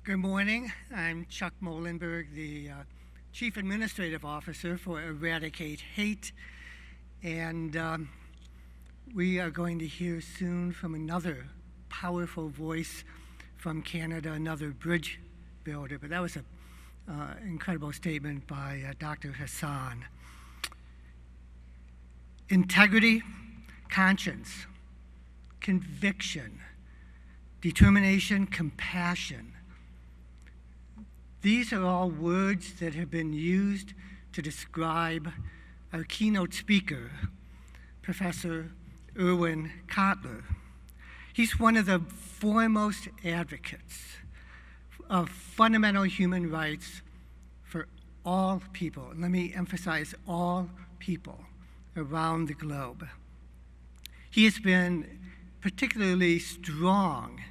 Good morning. I'm Chuck Molenberg, the Chief Administrative Officer for Eradicate Hate, and we are going to hear soon from another powerful voice from Canada, another bridge builder. But that was an incredible statement by Dr. Hassan. Integrity, conscience, conviction, determination, compassion. These are all words that have been used to describe our keynote speaker, Professor Irwin Cotler. He's one of the foremost advocates of fundamental human rights for all people, and let me emphasize all people around the globe. He has been particularly strong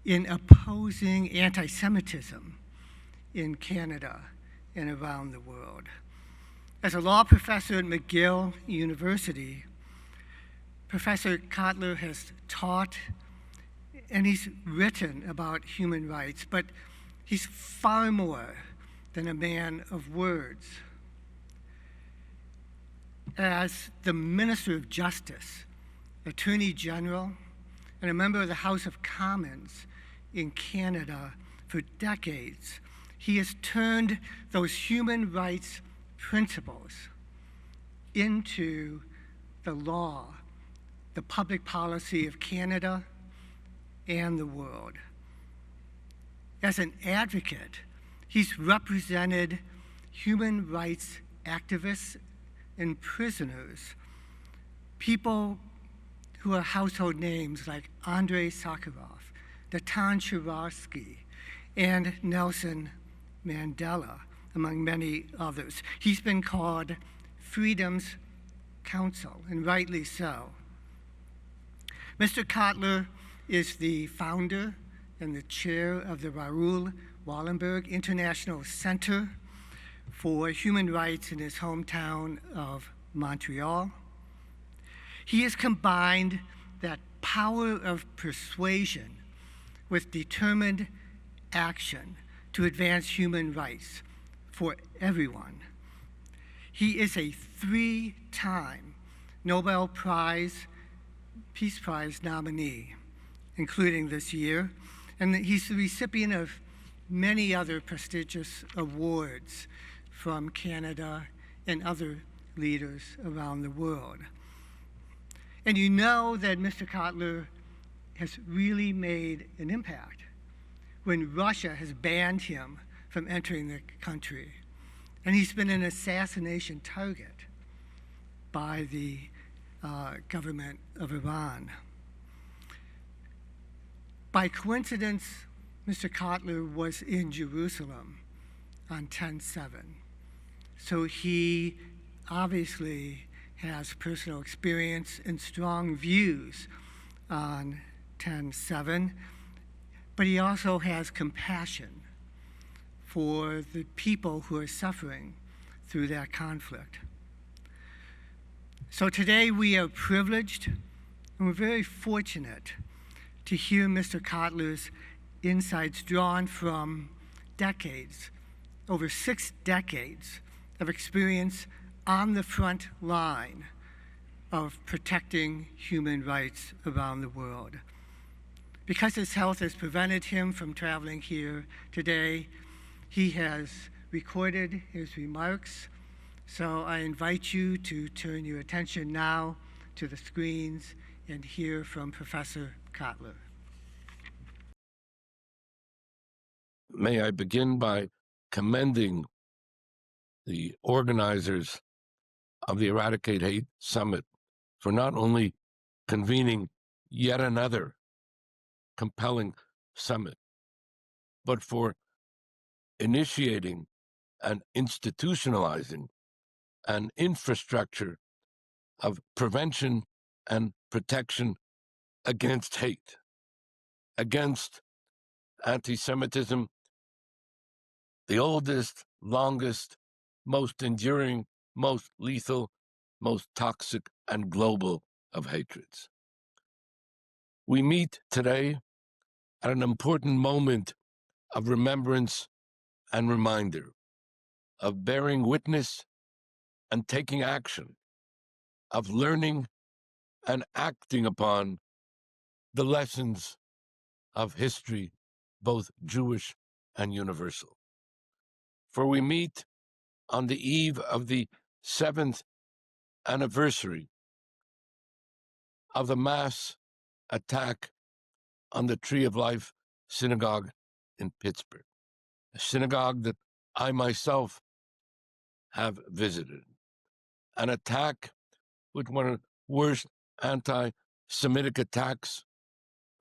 in opposing anti-Semitism in Canada and around the world. As a law professor at McGill University, Professor Cotler has taught and he's written about human rights, but he's far more than a man of words. As the Minister of Justice, Attorney General, and a member of the House of Commons in Canada for decades, he has turned those human rights principles into the law, the public policy of Canada and the world. As an advocate, he's represented human rights activists and prisoners, people who are household names like Andrei Sakharov, Natan Sharansky, and Nelson Mandela, among many others. He's been called Freedom's Counsel, and rightly so. Mr. Cotler is the founder and the chair of the Raoul Wallenberg International Center for Human Rights in his hometown of Montreal. He has combined that power of persuasion with determined action to advance human rights for everyone. He is a 3-time Nobel Peace Prize nominee, including this year, and he's the recipient of many other prestigious awards from Canada and other leaders around the world. And you know that Mr. Cotler has really made an impact when Russia has banned him from entering the country. And he's been an assassination target by the government of Iran. By coincidence, Mr. Cotler was in Jerusalem on 10/7. So he obviously has personal experience and strong views on 10/7, but he also has compassion for the people who are suffering through that conflict. So today we are privileged and we're very fortunate to hear Mr. Cotler's insights drawn from decades, over 6 decades of experience on the front line of protecting human rights around the world. Because his health has prevented him from traveling here today, he has recorded his remarks. So I invite you to turn your attention now to the screens and hear from Professor Cotler. May I begin by commending the organizers of the Eradicate Hate Summit for not only convening yet another compelling summit, but for initiating and institutionalizing an infrastructure of prevention and protection against hate, against anti-Semitism, the oldest, longest, most enduring, most lethal, most toxic and global of hatreds. We meet today at an important moment of remembrance and reminder, of bearing witness and taking action, of learning and acting upon the lessons of history, both Jewish and universal. For we meet on the eve of the 7th anniversary of the mass attack on the Tree of Life Synagogue in Pittsburgh, a synagogue that I myself have visited. An attack with one of the worst anti-Semitic attacks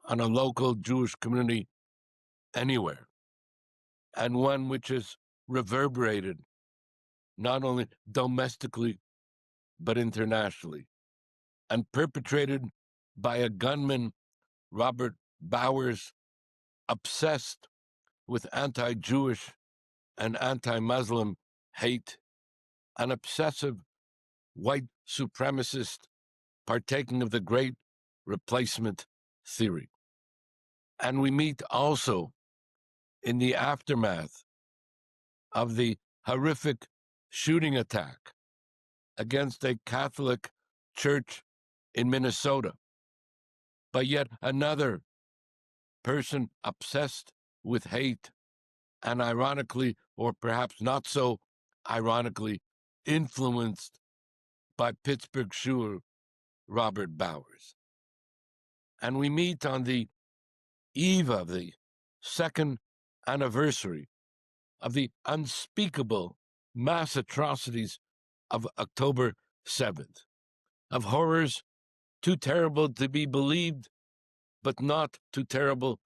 on a local Jewish community anywhere, and one which has reverberated not only domestically but internationally, and perpetrated by a gunman, Robert Bowers, obsessed with anti-Jewish and anti-Muslim hate, an obsessive white supremacist partaking of the great replacement theory. And we meet also in the aftermath of the horrific shooting attack against a Catholic church in Minnesota by yet another person obsessed with hate and ironically, or perhaps not so ironically, influenced by Pittsburgh shooter Robert Bowers. And we meet on the eve of the 2nd anniversary of the unspeakable mass atrocities of October 7th, of horrors too terrible to be believed, but not too terrible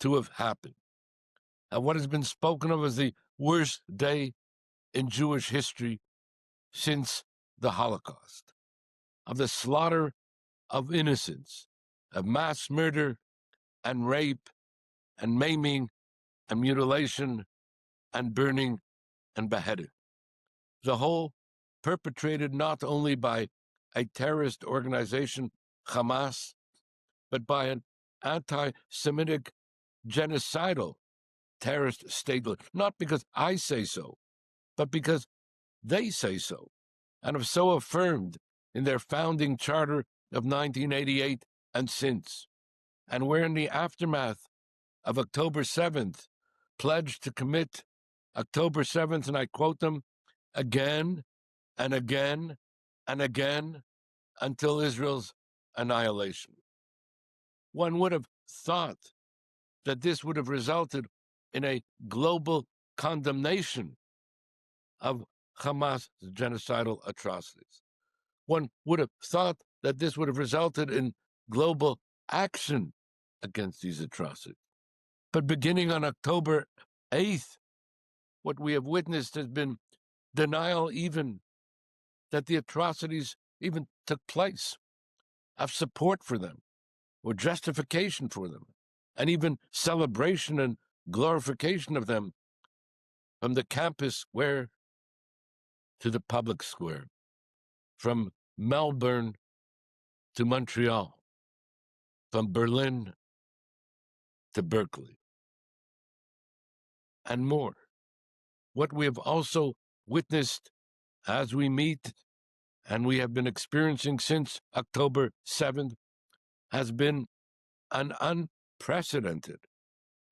to have happened. And what has been spoken of as the worst day in Jewish history since the Holocaust, of the slaughter of innocents, of mass murder and rape and maiming and mutilation and burning and beheading. The whole perpetrated not only by a terrorist organization, Hamas, but by an anti-Semitic genocidal terrorist state, not because I say so, but because they say so, and have so affirmed in their founding charter of 1988 and since, and where in the aftermath of October 7th pledged to commit October 7th, and I quote them, again and again and again until Israel's annihilation. One would have thought that this would have resulted in a global condemnation of Hamas' genocidal atrocities. One would have thought that this would have resulted in global action against these atrocities. But beginning on October 8th, what we have witnessed has been denial even that the atrocities even took place, of support for them, or justification for them, and even celebration and glorification of them from the campus square to the public square, from Melbourne to Montreal, from Berlin to Berkeley, and more. What we have also witnessed as we meet and we have been experiencing since October 7th has been an unprecedented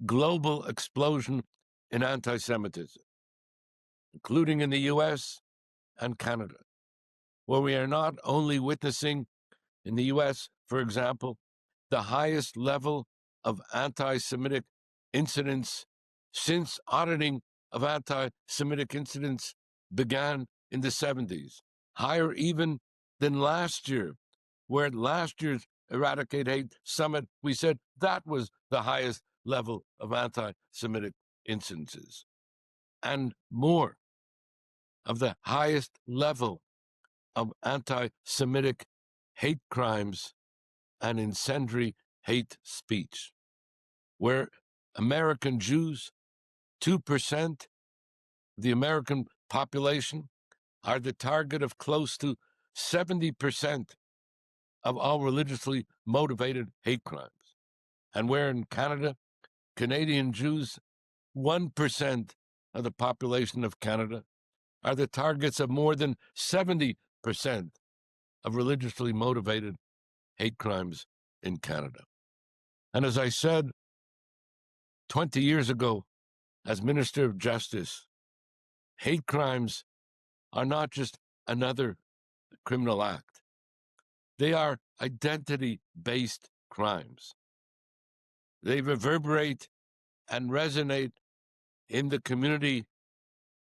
global explosion in anti-Semitism, including in the U.S. and Canada, where we are not only witnessing in the U.S., for example, the highest level of anti-Semitic incidents since auditing of anti-Semitic incidents began in the 70s, higher even than last year, where at last year's Eradicate Hate Summit, we said that was the highest level of anti-Semitic incidences, and more of the highest level of anti-Semitic hate crimes and incendiary hate speech, where American Jews, 2% of the American population, are the target of close to 70% of all religiously motivated hate crimes, and where in Canada, Canadian Jews, 1% of the population of Canada, are the targets of more than 70% of religiously motivated hate crimes in Canada. And as I said 20 years ago, as Minister of Justice, hate crimes are not just another criminal act. They are identity-based crimes. They reverberate and resonate in the community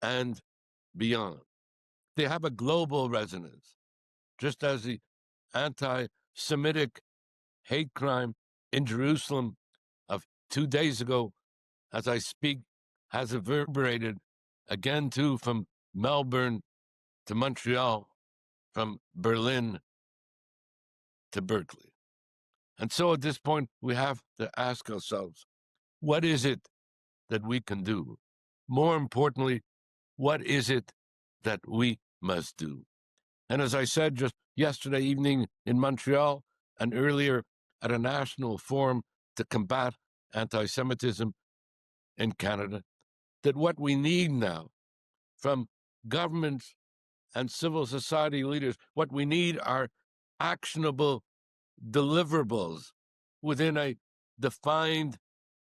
and beyond. They have a global resonance, just as the anti-Semitic hate crime in Jerusalem of 2 days ago, as I speak, has reverberated again too from Melbourne to Montreal, from Berlin to Berkeley. And so at this point, we have to ask ourselves, what is it that we can do? More importantly, what is it that we must do? And as I said just yesterday evening in Montreal and earlier at a national forum to combat anti-Semitism in Canada, that what we need now from governments and civil society leaders, what we need are actionable deliverables within a defined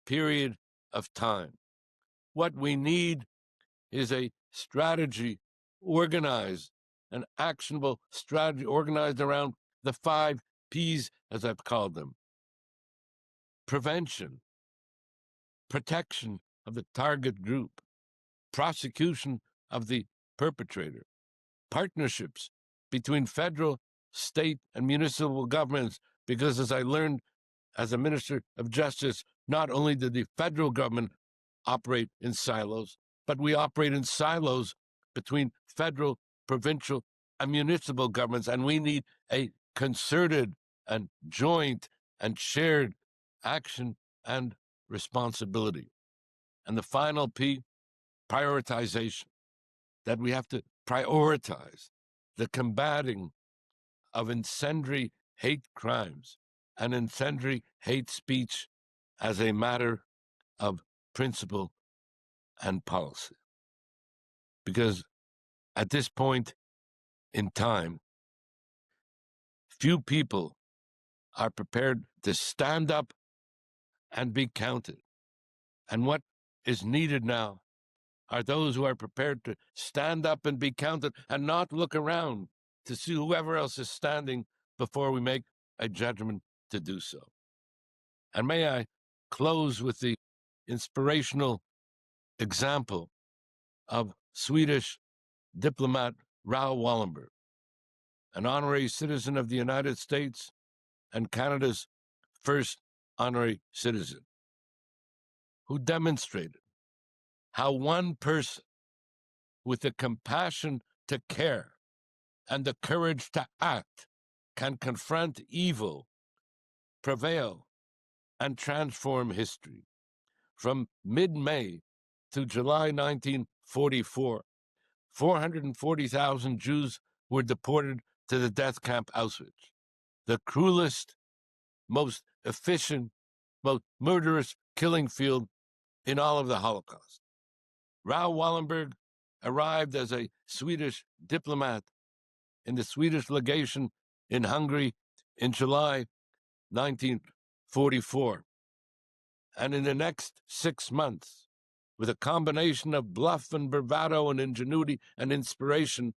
period of time. What we need is a strategy organized, an actionable strategy organized around the 5 Ps, as I've called them: prevention, protection of the target group, prosecution of the perpetrator, partnerships between federal, state, and municipal governments, because as I learned as a Minister of Justice, not only did the federal government operate in silos, but we operate in silos between federal, provincial, and municipal governments, and we need a concerted and joint and shared action and responsibility. And the final P, prioritization, that we have to prioritize the combating of incendiary hate crimes and incendiary hate speech as a matter of principle and policy. Because at this point in time, few people are prepared to stand up and be counted. And what is needed now are those who are prepared to stand up and be counted and not look around to see whoever else is standing before we make a judgment to do so. And may I close with the inspirational example of Swedish diplomat Raoul Wallenberg, an honorary citizen of the United States and Canada's first honorary citizen, who demonstrated how one person with the compassion to care and the courage to act can confront evil, prevail, and transform history. From mid-May to July 1944, 440,000 Jews were deported to the death camp Auschwitz, the cruelest, most efficient, most murderous killing field in all of the Holocaust. Raoul Wallenberg arrived as a Swedish diplomat in the Swedish legation in Hungary in July 1944. And in the next 6 months, with a combination of bluff and bravado and ingenuity and inspiration,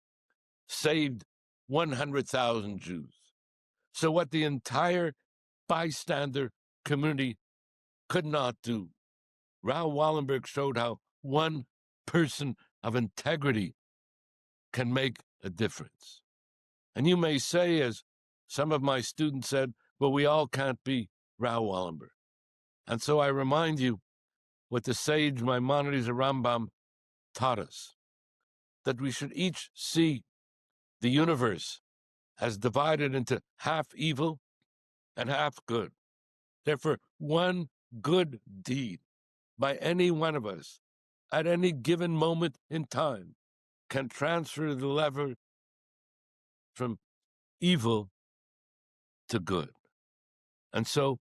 saved 100,000 Jews. So what the entire bystander community could not do, Raoul Wallenberg showed how one person of integrity can make a difference. And you may say, as some of my students said, well, we all can't be Raoul Wallenberg. And so I remind you what the sage Maimonides of Rambam taught us, that we should each see the universe as divided into half evil and half good. Therefore, one good deed by any one of us at any given moment in time can transfer the lever from evil to good. And so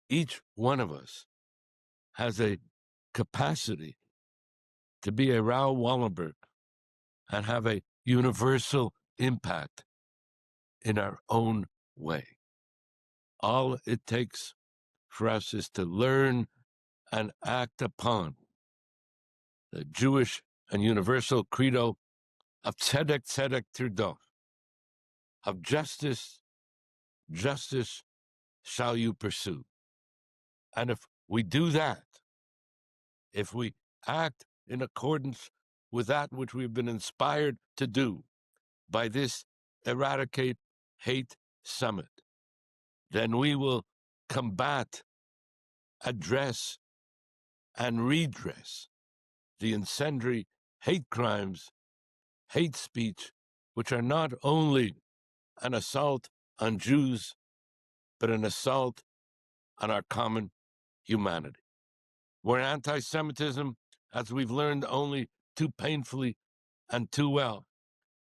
each one of us has a capacity to be a Raoul Wallenberg and have a universal impact in our own way. All it takes for us is to learn and act upon the Jewish and universal credo of tzedek, tzedek tirdof, of justice, justice shall you pursue. And if we do that, if we act in accordance with that which we've been inspired to do by this Eradicate Hate Summit, then we will combat, address, and redress the incendiary hate crimes, hate speech, which are not only an assault on Jews, but an assault on our common humanity. Where anti-Semitism, as we've learned only too painfully and too well,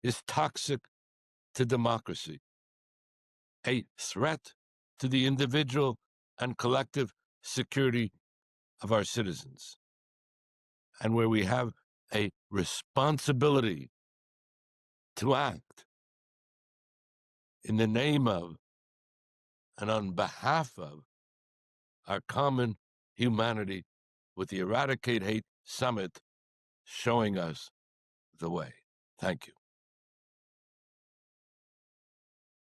is toxic to democracy, a threat to the individual and collective security of our citizens, and where we have a responsibility to act in the name of and on behalf of our common humanity, with the Eradicate Hate Summit showing us the way. Thank you.